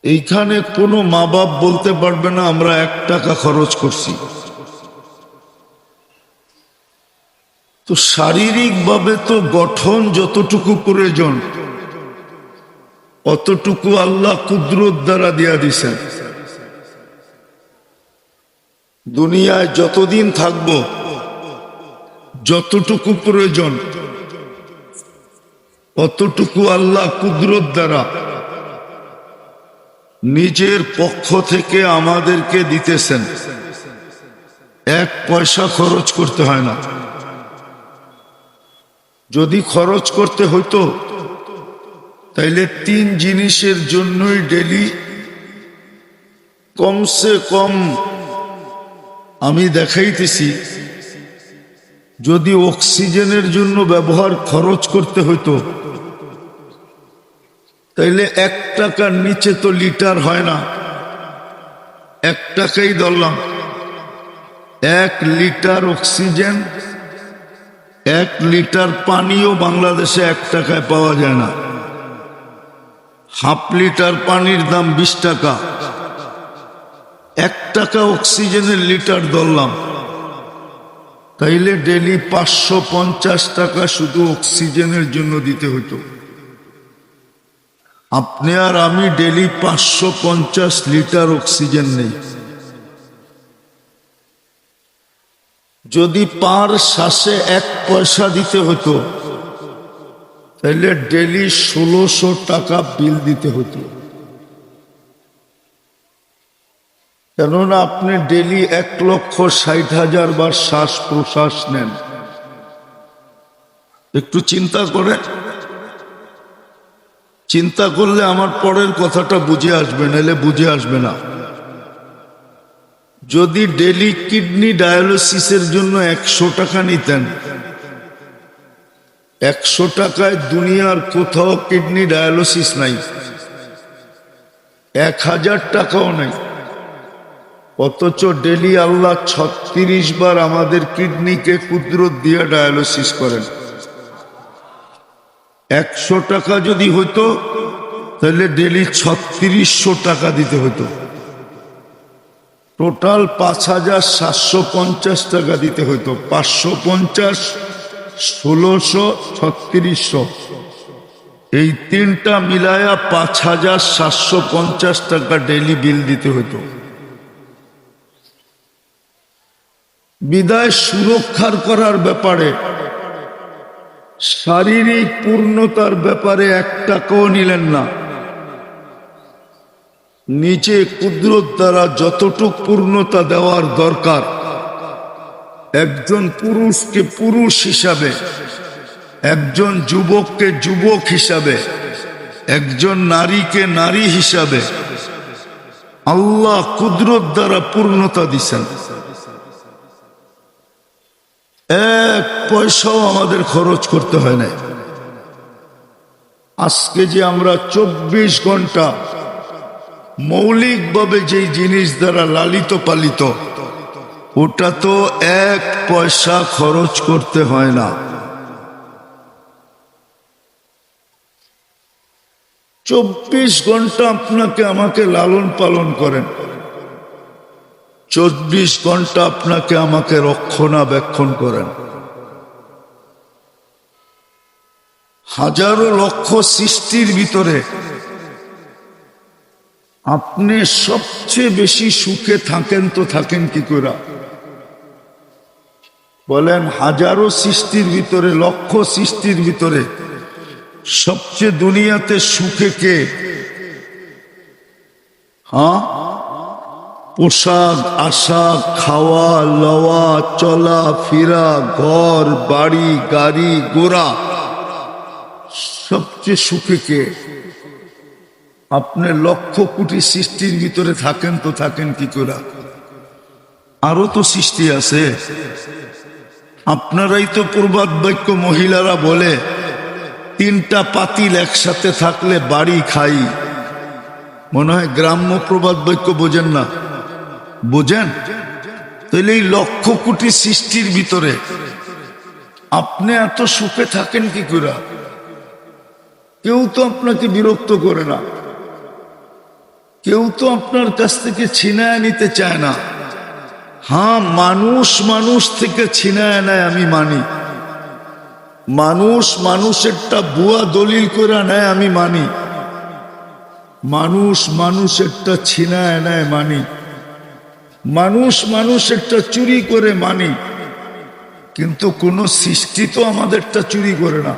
এইখানে কোনো মা বাপ বলতে পারবে না আমরা 1 টাকা খরচ করছি। তো শারীরিকভাবে তো গঠন যতটুকু প্রয়োজন অতটুকু আল্লাহ কুদরত দ্বারা দিয়া দিছেন। দুনিয়ায় যতদিন থাকবো যতটুকু প্রয়োজন অতটুকু আল্লাহ কুদরত দ্বারা নিজের পক্ষ থেকে আমাদেরকে দিতেছেন। 1 পয়সা খরচ করতে হয় না। যদি খরচ করতে হইতো তাইলে 3 জিনিসের জন্যই ডেলি কমসে কম আমি দেখাইতেছি, যদি অক্সিজেনের জন্য ব্যবহার খরচ করতে হইতো তাইলে 1 টাকার নিচে তো লিটার হয় না। 1 টাকাই ধরলাম, 1 লিটার অক্সিজেন, 1 লিটার পানিও বাংলাদেশে 1 টাকায় পাওয়া যায় না। হাফ লিটার পানির দাম 20 টাকা। 1 টাকা অক্সিজেনের লিটার ধরলাম, তাইলে ডেলি 550 টাকা শুধু অক্সিজেনের জন্য দিতে হতো। আপনি আর আমি ডেলি 550 লিটার অক্সিজেন নেই। যদি পার শ্বাসে 1 পয়সা দিতে হতো তাহলে ডেলি 1600 টাকা বিল দিতে হতো। কেননা আপনি ডেলি 1,60,000 বার শ্বাস প্রশ্বাস নেন। একটু চিন্তা করে, চিন্তা করলে আমার পরের কথাটা বুঝে আসবে, নাহলে বুঝে আসবে না। যদি ডেলি কিডনি ডায়ালিসিসের জন্য 100 টাকা নিতেন, 100 টাকায় দুনিয়ার কোথাও কিডনি ডায়ালিসিস নাই, 1000 টাকাও নাই। অথচ ডেলি আল্লাহ 36 বার আমাদের কিডনিকে কুদরত দিয়ে ডায়ালিসিস করেন। 100 টাকা যদি হইতো তাহলে ডেলি 3600 টাকা দিতে হতো। টোটাল 5750 টাকা দিতে হতো। 550, 1600, 3600, এই 3টা মিলায়া 5750 টাকা ডেইলি বিল দিতে হতো। বিদায় সুরক্ষার করার ব্যাপারে, শারীরিক পূর্ণতার ব্যাপারে 1 টাকাও নিলেন না। নিচে কুদরত দ্বারা যতটুক পূর্ণতা দেওয়ার দরকার, একজন পুরুষকে পুরুষ হিসাবে, একজন যুবককে যুবক হিসাবে, একজন নারীকে নারী হিসাবে আল্লাহ কুদরত দ্বারা পূর্ণতা দিছেন। 1 পয়সাও আমাদের খরচ করতে হয় না। আজকে যে আমরা 24 ঘন্টা মৌলিকভাবে যেই জিনিস দ্বারা লালিত পালিত, ওটা তো 1 পয়সা খরচ করতে হয় না। 24 ঘন্টা আপনাকে আমাকে লালন পালন করেন, 24 ঘন্টা আপনাকে আমাকে রক্ষণাবেক্ষণ করেন। হাজারো লক্ষ সৃষ্টির ভিতরে আপনি সবচেয়ে বেশি সুখে থাকেন তো থাকেন কি করে? বলেন, হাজারো সৃষ্টির ভিতরে, লক্ষ সৃষ্টির ভিতরে সবচেয়ে দুনিয়াতে সুখে কে? হ্যাঁ, পোশাক আশাক, খাওয়া লওয়া, চলা ফিরা, ঘর বাড়ি গাড়ি ঘোড়া, সবচেয়ে সুখে কে? আপনি লক্ষ কোটি সৃষ্টির ভিতরে থাকেন তো থাকেন কি করে? আরো তো সৃষ্টি আছে। আপনারাই তো প্রবাদ বাক্য মহিলারা বলে, 3টা পাতিল একসাথে থাকলে বাড়ি খাই। মনে হয় গ্রাম্য প্রবাদ বাক্য বোঝেন না? বোঝেন? তাহলে এই লক্ষ কোটি সৃষ্টির ভিতরে আপনি এত সুখে থাকেন কি করে? কেউ তো আপনাকে বিরক্ত করে না। কেউ তো আপনার কাছ থেকে ছিনায় নিতে চায় না। হ্যাঁ, মানুষ মানুষ থেকে ছিনায় নেয় আমি মানি, মানুষ মানুষেরটা ভুয়া দলিল করে নেয় আমি মানি, মানুষ মানুষেরটা ছিনায় নেয় মানি, মানুষ মানুষেরটা চুরি করে মানি, কিন্তু কোন সৃষ্টি তো আমাদেরটা চুরি করে না,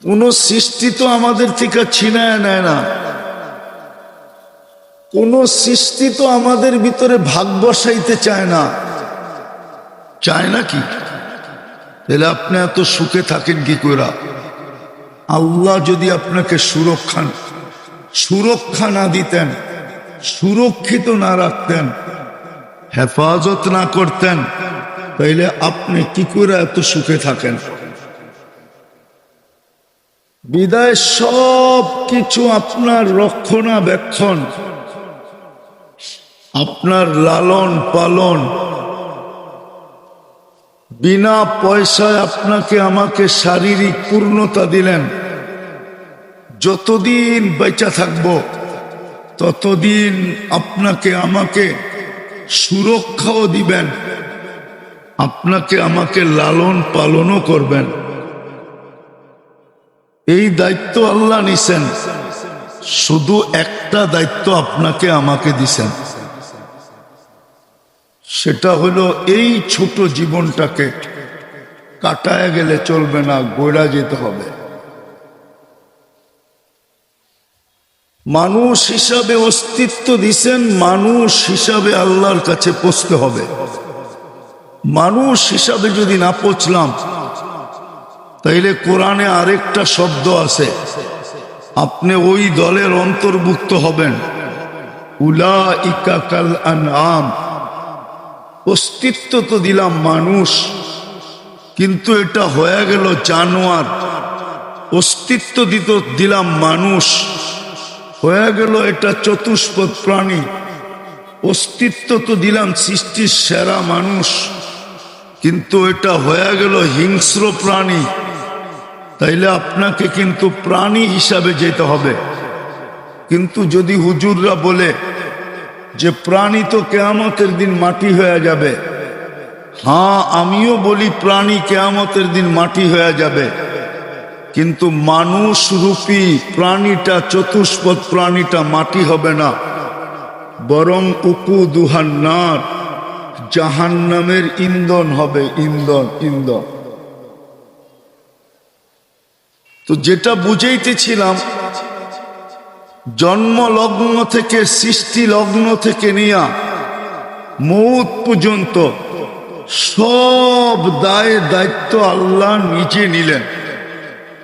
কোন সৃষ্টি তো আমাদের থেকে ছিনায় নেয় না, কোন সৃষ্টি তো আমাদের ভিতরে ভাগ বসাইতে চায় না। চায় না কি? তাহলে আপনি এত সুখে থাকেন কি করে? আল্লাহ যদি আপনাকে সুরক্ষা না দিতেন, সুরক্ষিত না রাখতেন, হেফাজত না করতেন, তাইলে আপনি কি করে এত সুখে থাকেন? বিদায় সব কিছু আপনার রক্ষণাবেক্ষণ, আপনার লালন পালন, বিনা পয়সায় আপনাকে আমাকে শারীরিক পূর্ণতা দিলেন। যতদিন বেঁচে থাকব ততদিন আপনাকে আমাকে সুরক্ষাও দিবেন, আপনাকে আমাকে লালন পালনও করবেন। এই দায়িত্ব আল্লাহ নিছেন, শুধু একটা দায়িত্ব আপনাকে আমাকে দিছেন, সেটা হলো এই ছোট জীবনটাকে কাটায় গেলে চলবে না, গড়া যেতে হবে। মানুষ হিসাবে অস্তিত্ব দিছেন, মানুষ হিসাবে আল্লাহর কাছে পৌঁছতে হবে। মানুষ হিসাবে যদি না পৌঁছলাম, তাইলে কোরআনে আরেকটা শব্দ আছে, আপনি ওই দলের অন্তর্ভুক্ত হবেন, উলাইকা কাল আনআম। অস্তিত্ব তো দিলাম মানুষ, কিন্তু এটা হয়ে গেল জানোয়ার। অস্তিত্ব দিলাম মানুষ, হয়ে গেল এটা চতুষ্পদ প্রাণী। অস্তিত্ব তো দিলাম সৃষ্টির সেরা মানুষ, কিন্তু এটা হয়ে গেল হিংস্র প্রাণী। তাইলে আপনাকে কিন্তু প্রাণী হিসাবে যেতে হবে। কিন্তু যদি হুজুররা বলে যে প্রাণী তো কিয়ামতের দিন মাটি হয়ে যাবে, হ্যাঁ আমিও বলি প্রাণী কিয়ামতের দিন মাটি হয়ে যাবে, কিন্তু মানুষ রূপী প্রাণীটা, চতুষ্পদ প্রাণীটা মাটি হবে না, বরং উকুদুহান নার, জাহান্নামের ইন্ধন হবে, ইন্ধন। তো যেটা বুঝাইতেছিলাম, জন্ম লগ্ন থেকে, সৃষ্টি লগ্ন থেকে নিয়া মৌত পর্যন্ত সব দায়িত্ব আল্লাহ নিজে নিলেন।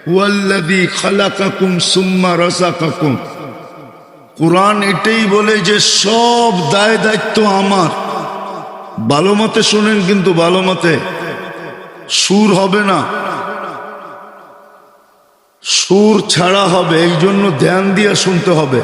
হুয়াল্লাযী খালাকাকুম সুম্মা রাযাকাকুম। কুরআন এটাই বলে যে সব দায়িত্ব আমার। ভালো মতে শুনেন, কিন্তু ভালো মতে, সুর হবে না, সুর ছাড়া হবে, এই জন্য ধ্যান দিয়ে শুনতে হবে।